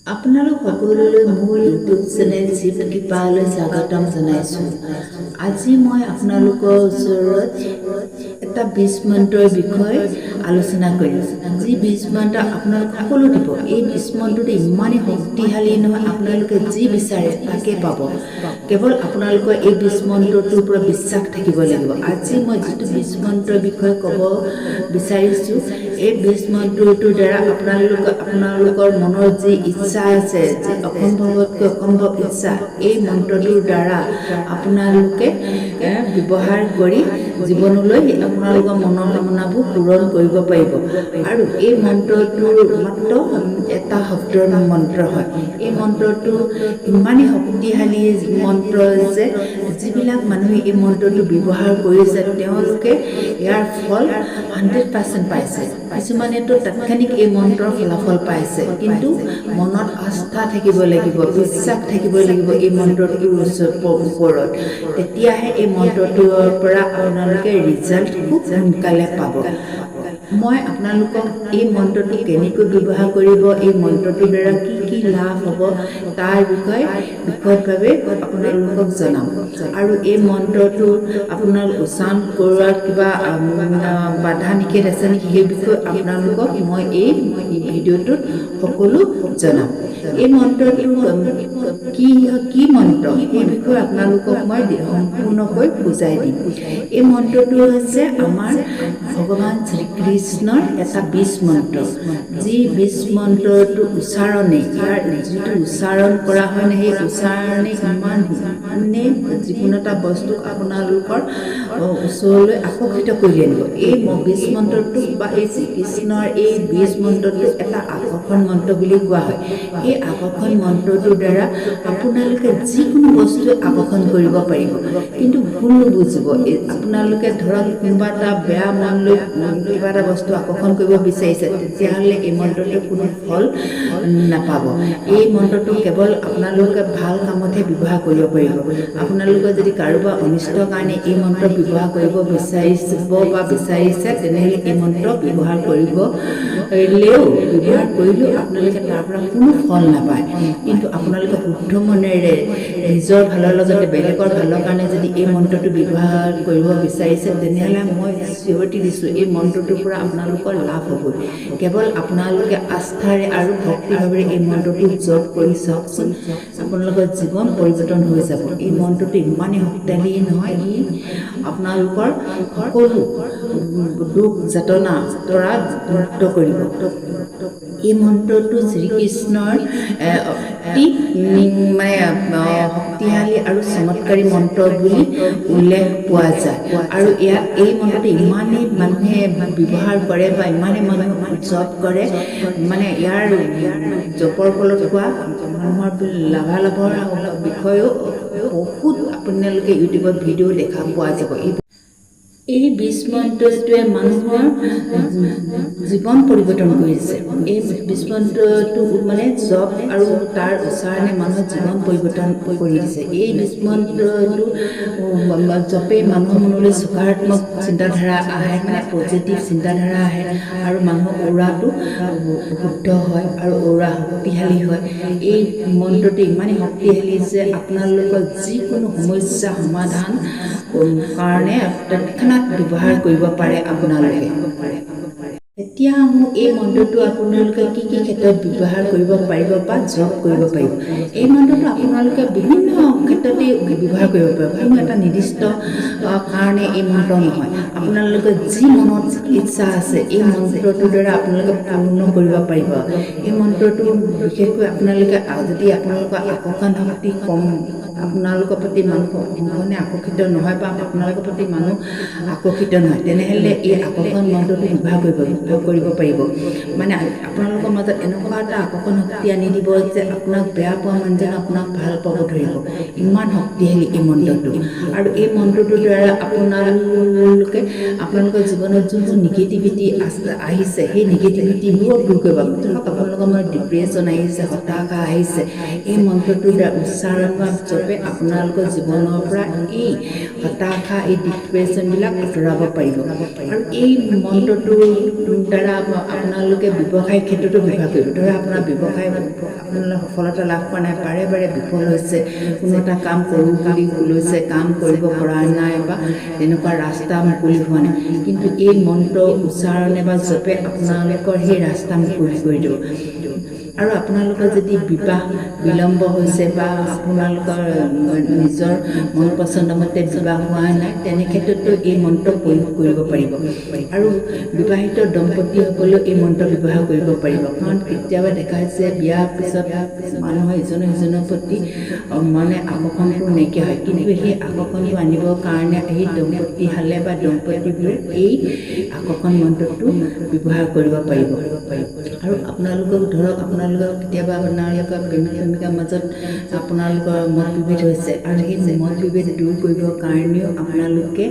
আপোনালোক সকলোলৈ মোৰ ইউটিউব চেনেল শিৱ কৃপালৈ স্বাগতম জনাইছোঁ। আজি মই আপোনালোকৰ ওচৰত এটা 20 মন্ত্ৰৰ বিষয়ে আলোচনা কৰিম। যি 20 মন্ত্ৰ আপোনালোক সকলো দিব। এই 20 মন্ত্ৰটো ইমানেই শক্তিশালী নহয়, আপোনালোকে যি বিচাৰে তাকে পাব। কেৱল আপোনালোকৰ এই 20 মন্ত্ৰটোৰ ওপৰত বিশ্বাস থাকিব লাগিব। আজি মই যিটো 20 মন্ত্ৰৰ বিষয়ে ক'ব বিচাৰিছোঁ, এই 20 মন্ত্ৰটোৰ দ্বাৰা আপোনালোকৰ মনৰ যি ইচ্ছা আছে, যি অসম্ভৱতকৈ অসম্ভৱ ইচ্ছা, এই মন্ত্ৰটোৰ দ্বাৰা আপোনালোকে ব্যৱহাৰ কৰি জীৱনলৈ আপোনালোকৰ মনৰ কামনাবোৰ পূৰণ কৰিব পাৰিব। আৰু এই মন্ত্ৰটোৰ মাত্ৰ এটা শব্দৰ মন্ত্ৰ হয়। এই মন্ত্ৰটো ইমানেই শক্তিশালী মন্ত্ৰ যে যিবিলাক মানুহে এই মন্ত্ৰটো ব্যৱহাৰ কৰিছে তেওঁলোকে ইয়াৰ ফল 100% পাইছে। কিছুমানেতো তাৎক্ষণিক এই মন্ত্ৰৰ ফলাফল পাইছে, কিন্তু মনত আস্থা থাকিব লাগিব, বিশ্বাস থাকিব লাগিব এই মন্ত্ৰটোৰ ওপৰত। তেতিয়াহে এই মন্ত্ৰটোৰ পৰা আপোনালোকে ৰিজাল্ট খুব সোনকালে পাব। মই আপোনালোকক এই মন্ত্ৰটো কেনেকৈ ব্যৱহাৰ কৰিব, এই মন্ত্ৰটোৰ দ্বাৰা কি কি লাভ হ'ব তাৰ বিষয়ে বিশদভাৱে আপোনালোকক জনাম। আৰু এই মন্ত্ৰটো আপোনালোক উচ্চাৰণ কৰোৱাত কিবা বাধা নিষেধ আছে নেকি, সেই বিষয়ে আপোনালোকক মই এই ভিডিঅ'টোত সকলো জনাম। এই মন্ত্ৰটো কি মন্ত্ৰ এই বিষয়ে আপোনালোকক মই সম্পূৰ্ণকৈ বুজাই দিম। এই মন্ত্ৰটো হৈছে আমাৰ ভগৱান শ্ৰীকৃষ্ণৰ এটা 20 মন্ত্ৰ। যি 20 মন্ত্ৰটো উচ্চাৰণে, ইয়াৰ যিটো উচ্চাৰণ কৰা হয় ন, সেই উচ্চাৰণে ইমানেই যিকোনো এটা বস্তুক আপোনালোকৰ ওচৰলৈ আকৰ্ষিত কৰি আনিব। এই 20 মন্ত্ৰটোক বা এই শ্ৰীকৃষ্ণৰ এই 20 মন্ত্ৰটো এটা আকৰ্ষণ মন্ত্ৰ বুলি কোৱা হয়। এই আকৰ্ষণ মন্ত্ৰটোৰ দ্বাৰা আপোনালোকে যিকোনো বস্তু আকৰ্ষণ কৰিব পাৰিব। কিন্তু ভুল নুবুজিব। আপোনালোকে ধৰক কোনোবা এটা বেয়া মন লৈ কিবা এটা বস্তু আকৰ্ষণ কৰিব বিচাৰিছে, তেতিয়াহ'লে এই মন্ত্ৰটো কোনো ফল নাপাব। এই মন্ত্ৰটো কেৱল আপোনালোকে ভাল কামতহে ব্যৱহাৰ কৰিব পাৰিব। আপোনালোকে যদি কাৰোবাৰ অনিষ্টৰ কাৰণে এই মন্ত্ৰ ব্যৱহাৰ কৰিব বিচাৰিছে, তেনেহ'লে এই মন্ত্ৰ ব্যৱহাৰ কৰিলেও আপোনালোকে তাৰ পৰা কোনো ফল নাপায়। কিন্তু আপোনালোকে শুদ্ধ মনেৰে নিজৰ ভালৰ লগতে বেলেগৰ ভালৰ কাৰণে যদি এই মন্ত্ৰটো ব্যৱহাৰ কৰিব বিচাৰিছে, তেনেহ'লে মই চিঞৰটি দিছোঁ, এই মন্ত্ৰটোৰ পৰা আপোনালোকৰ লাভ হ'ব। কেৱল আপোনালোকে আস্থাৰে আৰু ভক্তিভাৱেৰে এই মন্ত্ৰটো জপ কৰি চাওকচোন, আপোনালোকৰ জীৱন পৰিৱৰ্তন হৈ যাব। এই মন্ত্ৰটো ইমানেই শক্তিশালী নহয়, ই আপোনালোকৰ সকলো দুখ যাতনাৰ পৰা মুক্ত কৰিব। এই মন্ত্ৰটো শ্ৰীকৃষ্ণৰ অতি শক্তিশালী আৰু চমৎকাৰী মন্ত্ৰ বুলি উল্লেখ পোৱা যায়। আৰু এই মন্ত্ৰটো ইমানেই মানুহে ব্যৱহাৰ কৰে বা ইমানেই মানুহে জপ কৰে, ইয়াৰ জপৰ ফলত হোৱা মানুহৰ লাভালাভৰ বিষয়েও বহুত আপোনালোকে ইউটিউবত ভিডিঅ' দেখা পোৱা যাব। এই 20 মন্ত্ৰটোৱে মানুহৰ জীৱন পৰিৱৰ্তন কৰিছে। এই 20 মন্ত্ৰটো জপ আৰু তাৰ উচ্চাৰণে মানুহৰ জীৱন পৰিৱৰ্তন কৰি দিছে। এই 20 মন্ত্ৰটো জপে মানুহৰ মনলৈ সকাৰাত্মক চিন্তাধাৰা আহে, পজিটিভ চিন্তাধাৰা আহে, আৰু মানুহৰ অ'ৰাটো শুদ্ধ হয় আৰু অ'ৰা শক্তিশালী হয়। এই মন্ত্ৰটো ইমানেই শক্তিশালী যে আপোনালোকৰ যিকোনো সমস্যা সমাধান কাৰণে তৎক্ষণাৎ ব্যৱহাৰ কৰিব পাৰে আপোনালোকে। এতিয়া এই মন্ত্ৰটো আপোনালোকে কি কি ক্ষেত্ৰত ব্যৱহাৰ কৰিব পাৰিব বা জপ কৰিব পাৰিব। এই মন্ত্ৰটো আপোনালোকে বিভিন্ন ক্ষেত্ৰতে ব্যৱহাৰ কৰিব পাৰিব। কোনো এটা নিৰ্দিষ্ট কাৰণে এই মন্ত্ৰ নহয়। আপোনালোকে যি মনত ইচ্ছা আছে এই মন্ত্ৰটোৰ দ্বাৰা আপোনালোকে পূৰ্ণ কৰিব পাৰিব। এই মন্ত্ৰটো বিশেষকৈ আপোনালোকে যদি আপোনালোকৰ আকৰ্ষণ শক্তি কম, আপোনালোকৰ প্ৰতি মানুহ সম্পূৰ্ণ আকৰ্ষিত নহয় বা আপোনালোকৰ প্ৰতি মানুহ আকৰ্ষিত নহয়, তেনেহ'লে এই আকৰ্ষণ মন্ত্ৰটো ব্যৱহাৰ কৰিব পাৰিব। আপোনালোকৰ মাজত এনেকুৱা এটা আকৰ্ষণ শক্তি আনি দিব যে আপোনাক বেয়া পোৱা মানুহজনে আপোনাক ভাল পাব ধৰিব। ইমান শক্তিশালী এই মন্ত্ৰটো। আৰু এই মন্ত্ৰটোৰ দ্বাৰা আপোনালোকৰ জীৱনত যোনবোৰ নিগেটিভিটি আহিছে, সেই নিগেটিভিটিবোৰ দূৰ কৰিব। ধৰক আপোনালোকৰ মনত ডিপ্ৰেশ্যন আহিছে, হতাশা আহিছে, এই মন্ত্ৰটোৰ দ্বাৰা উচ্চাৰণ বা জপ জপে আপোনালোকৰ জীৱনৰ পৰা এই হতাশা এই ডিপ্ৰেশ্যনবিলাক আঁতৰাব পাৰিব আৰু এই মন্ত্ৰটোৰ দ্বাৰা আপোনালোকে ব্যৱসায় ক্ষেত্ৰতো ব্যৱহাৰ কৰিব ধৰা আপোনাৰ ব্যৱসায় আপোনালোকে সফলতা লাভ কৰা নাই বাৰে বাৰে বিফল হৈছে কোনো এটা কাম কৰোঁ বুলি লৈছে কাম কৰিব পৰা নাই বা তেনেকুৱা ৰাস্তা মুকলি হোৱা নাই কিন্তু এই মন্ত্ৰ উচ্চাৰণে বা জপে আপোনালোকৰ সেই ৰাস্তা মুকলি কৰি দিব আৰু আপোনালোকৰ যদি বিবাহ বিলম্ব হৈছে বা আপোনালোকৰ নিজৰ মন পচন্দমতে বিবাহ হোৱা নাই তেনে ক্ষেত্ৰতো এই মন্ত্ৰ প্ৰয়োগ কৰিব পাৰিব আৰু বিবাহিত দম্পতীসকলেও এই মন্ত্ৰ ব্যৱহাৰ কৰিব পাৰিব কাৰণ কেতিয়াবা দেখা হৈছে বিয়াৰ পিছত মানুহৰ ইজনে সিজনৰ প্ৰতি মানে আকৰ্ষণটো নাইকিয়া হয় কিন্তু সেই আকৰ্ষণটো আনিবৰ কাৰণে এই দম্পতীহালে বা দম্পতীবোৰে এই আকৰ্ষণ মন্ত্ৰটো ব্যৱহাৰ কৰিব পাৰিব আৰু আপোনালোকক ধৰক আপোনালোকৰ কেতিয়াবা আপোনালোকৰ প্ৰেমিক প্ৰেমিকাৰ মাজত আপোনালোকৰ মত বিভেদ হৈছে আৰু সেই মত বিভেদ দূৰ কৰিবৰ কাৰণেও আপোনালোকে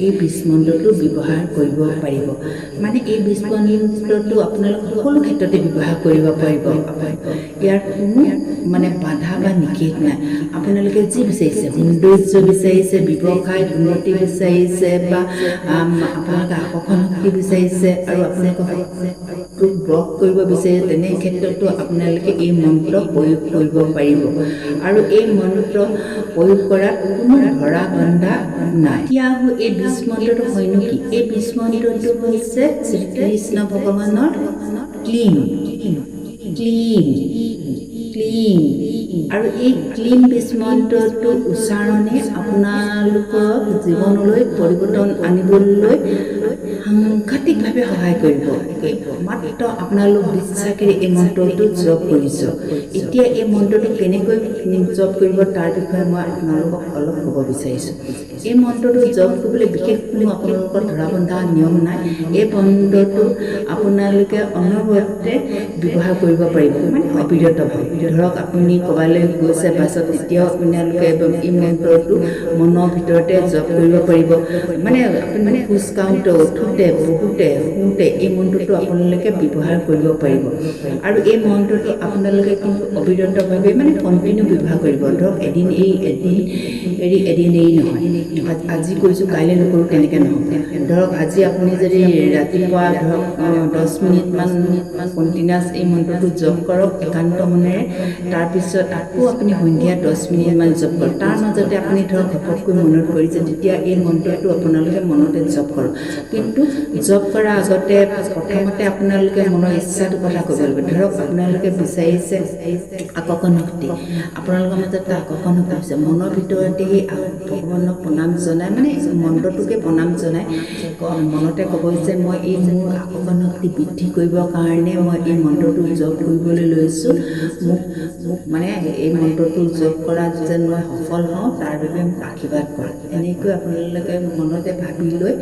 এই বীজ মন্ত্ৰটো ব্যৱহাৰ কৰিব পাৰিব মানে এই বীজ মন্ত্ৰটো আপোনালোকে সকলো ক্ষেত্ৰতে ব্যৱহাৰ কৰিব পাৰিব ইয়াৰ কোনো মানে বাধা বা নিষেধ নাই আপোনালোকে যি বিচাৰিছে সৌন্দৰ্য বিচাৰিছে ব্যৱসায়ত উন্নতি বিচাৰিছে বা আপোনালোকে আকৰ্ষণ শক্তি বিচাৰিছে আৰু আপোনালোকক ব্লক কৰিব বিচাৰে তেনে ক্ষেত্ৰতো আপোনালোকে এই মন্ত্ৰ প্ৰয়োগ কৰিব পাৰিব আৰু এই মন্ত্ৰ প্ৰয়োগ কৰাত কোনো ধৰা বন্ধা নাই এতিয়া এই বীজ মন্ত্ৰটো হয় নেকি এই বীজ মন্ত্ৰটো হৈছে শ্ৰীকৃষ্ণ ভগৱানৰ ক্লীন ক্লীন ক্লীন আৰু এই ক্লীন বীজ মন্ত্ৰটো উচ্চাৰণে আপোনালোকৰ জীৱনলৈ পৰিৱৰ্তন আনিবলৈ সাংঘাতিকভাৱে সহায় কৰিব মাত্ৰ আপোনালোক বিশ্বাসেৰে এই মন্ত্ৰটো জপ কৰিছ এতিয়া এই মন্ত্ৰটো কেনেকৈ জপ কৰিব তাৰ বিষয়ে মই আপোনালোকক অলপ ক'ব বিচাৰিছোঁ এই মন্ত্ৰটো জপ কৰিবলৈ বিশেষ কোনো আপোনালোকৰ ধৰা বন্ধা নিয়ম নাই এই মন্ত্ৰটো আপোনালোকে অনবৰতে ব্যৱহাৰ কৰিব পাৰিব মানে অবিৰতভাৱে ধৰক আপুনি ক'ৰবালৈ গৈছে বাছত তেতিয়াও আপোনালোকে এই মন্ত্ৰটো মনৰ ভিতৰতে জপ কৰিব পাৰিব মানে আপুনি খোজ কাঢ়োঁতে উঠোঁতে বহুতে শুওঁতে এই মন্ত্ৰটো আপোনালোকে ব্যৱহাৰ কৰিব পাৰিব আৰু এই মন্ত্ৰটো আপোনালোকে কিন্তু অবিৰতভাৱে মানে কণ্টিনিউ ব্যৱহাৰ কৰিব ধৰক এদিন এৰি নহয় আজি কৰিছোঁ কাইলৈ নকৰোঁ তেনেকৈ নহয় ধৰক আজি আপুনি যদি ৰাতিপুৱা ধৰক 10 মিনিটমান কণ্টিনিউৱাছ এই মন্ত্ৰটো জপ কৰক একান্ত মনেৰে তাৰপিছত আকৌ আপুনি সন্ধিয়া 10 মিনিটমান জপ কৰক তাৰ মাজতে আপুনি ধৰক ঘপককৈ মনত কৰিছে তেতিয়া এই মন্ত্ৰটো আপোনালোকে মনতে জপ কৰক কিন্তু জপ কৰাৰ আগতে প্ৰথমতে আপোনালোকে মনৰ ইচ্ছাটো কথা ক'ব লাগিব ধৰক আপোনালোকে বিচাৰিছে আকৰ্ষণ শক্তি আপোনালোকৰ মাজত এটা আকৰ্ষণ শক্তি হৈছে মনৰ ভিতৰতে সেই ভগৱানক প্ৰণাম জনাই মানে মন্ত্ৰটোকে প্ৰণাম জনাই মনতে ক'ব যে মই এই মোৰ আকৰ্ষণ শক্তি বৃদ্ধি কৰিবৰ কাৰণে মই এই মন্ত্ৰটো জপ কৰিবলৈ লৈছোঁ মোক মানে এই মন্ত্ৰটো জপ কৰা যেন মই সফল হওঁ তাৰ বাবে মোক আশীৰ্বাদ কৰে এনেকৈ আপোনালোকে মনতে ভাবি লৈ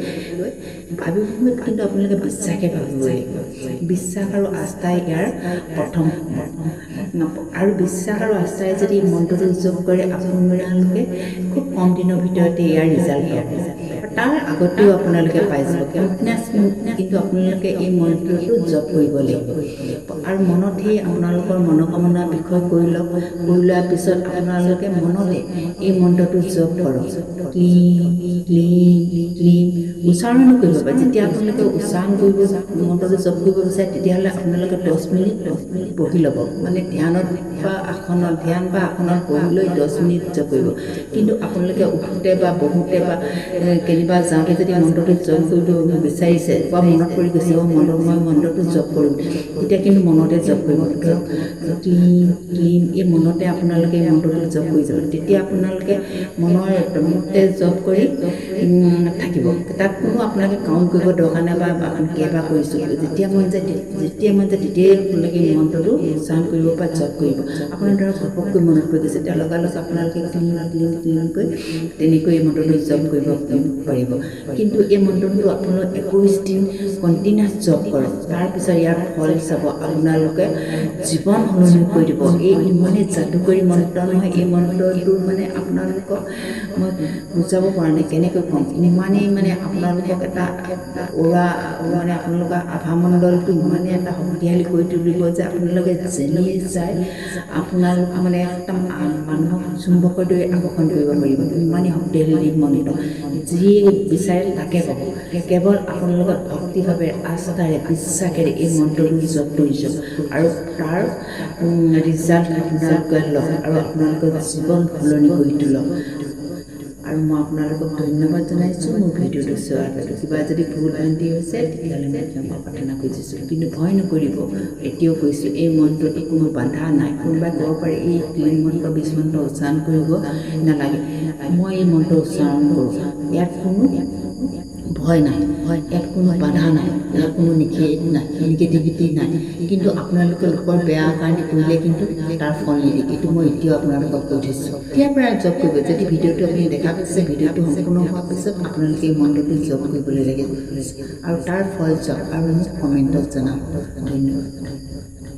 কিন্তু আপোনালোকে বিশ্বাসে ভাবিব লাগিব বিশ্বাস আৰু আস্থাই ইয়াৰ প্ৰথম আৰু বিশ্বাস আৰু আস্থাই যদি মন্ত্ৰটো জপ কৰে আপোনালোকে খুব কম দিনৰ ভিতৰতে ইয়াৰ ৰিজাল্ট পাব তাৰ আগতেও আপোনালোকে পাই যাব কিন্তু আপোনালোকে এই মন্ত্ৰটো জপ কৰিব লাগিব আৰু মনত সেই আপোনালোকৰ মনোকামনাৰ বিষয় কৰি লোৱাৰ পিছত আপোনালোকে মনতে এই মন্ত্ৰটো জপ কৰক ক্লীন ক্লীন ক্লীন উচ্চাৰণ কৰিব পাৰে যেতিয়া আপোনালোকে উচ্চাৰণ কৰিব মন্ত্ৰটো জপ কৰিব বিচাৰে তেতিয়াহ'লে আপোনালোকে 10 মিনিট বহি ল'ব মানে ধ্যানত বা আসনত ধ্যান বা আসনত বহি লৈ 10 মিনিট জপ কৰিব কিন্তু আপোনালোকে উঠোঁতে বা বহুতে বা কেনিবা যাওঁতে যদি মন্ত্ৰটো জপ কৰিব বিচাৰিছে বা মনত পৰি গৈছে মই মন্ত্ৰটো জপ কৰোঁ তেতিয়া কিন্তু মনতে জপ কৰিব ধৰক ক্লীন ক্লীন এই মনতে আপোনালোকে এই মন্ত্ৰটো জপ কৰি যাব তেতিয়া আপোনালোকে মনৰ মতে জপ কৰি থাকিব তাত কোনো আপোনালোকে কাউণ্ট কৰিব দৰকাৰ নাই বা আপুনি কেইবাৰ কৰিছোঁ যেতিয়া মন যায় তেতিয়াই আপোনালোকে এই মন্ত্ৰটো উচ্চাৰণ কৰিব বা জপ কৰিব আপোনাৰ ধৰক ঘপককৈ মনত পৰি গৈছে তেতিয়া লগালগ আপোনালোকে ক্লীনকৈ তেনেকৈ এই মন্ত্ৰটো জপ কৰিব পাৰিব কিন্তু এই মন্ত্ৰটো আপোনালোক 21 দিন কণ্টিনিউৱাছ জপ কৰক তাৰপিছত ইয়াৰ ফল চাব আপোনালোকে জীৱন সলনি কৰি দিব এই ইমানেই যাদুকৰী মন্ত্ৰ নহয় এই মন্ত্ৰটো মানে আপোনালোকক মই বুজাব পৰা নাই কেনেকৈ ক'ম ইমানেই মানে আপোনালোকক এটা ওৰা মানে আপোনালোকৰ আভামণ্ডলটো ইমানেই এটা শক্তিশালী কৰি তুলিব যে আপোনালোকে যেনিয়ে যায় আপোনালোক মানে একদম মানুহক চুম্বকৰ দৰে আকৰ্ষণ কৰিব পাৰিব ইমানেই শক্তিশালী মন্ত্ৰ যিয়ে বিচাৰে তাকে পাব কেৱল আপোনালোকে ভক্তিভাৱে আস্থাৰে বিশ্বাসেৰে এই মন্ত্ৰটো জপ কৰি যাওক আৰু তাৰ ৰিজাল্ট আপোনালোকে লওক আৰু আপোনালোকৰ জীৱন সলনি কৰি তোলক আৰু মই আপোনালোকক ধন্যবাদ জনাইছোঁ মোৰ ভিডিঅ'টো চোৱাৰ বাবে কিবা যদি ভুল ভ্ৰান্তি হৈছে তেতিয়াহ'লে মই ক্ষমা প্ৰাৰ্থনা কৰিছোঁ কিন্তু ভয় নকৰিব এতিয়াও কৈছোঁ এই মন্ত্ৰটো কোনো বাধা নাই কোনোবাই ক'ব পাৰে এই 3 মন্ত্ৰ 20 মন্ত্ৰ উচ্চাৰণ কৰিব নালাগে মই এই মন্ত্ৰ উচ্চাৰণ কৰোঁ ইয়াত কোনো ভয় নাই ইয়াত কোনো বাধা নাই ইয়াত কোনো নিগেটিভিটি নাই কিন্তু আপোনালোকে লোকৰ বেয়া কাৰণে কৰিলে কিন্তু তাৰ ফল নিদিয়ে এইটো মই এতিয়াও আপোনালোকক কৈ থৈছোঁ এতিয়াৰ পৰা জব কৰিব যদি ভিডিঅ'টো আপুনি দেখা পাইছে ভিডিঅ'টো সম্পূৰ্ণ হোৱাৰ পিছত আপোনালোকে এই মন্ত্ৰটো জব কৰিবলৈ লাগে আৰু তাৰ ফল চাওক আৰু মোক কমেণ্টত জনাওক ধন্যবাদ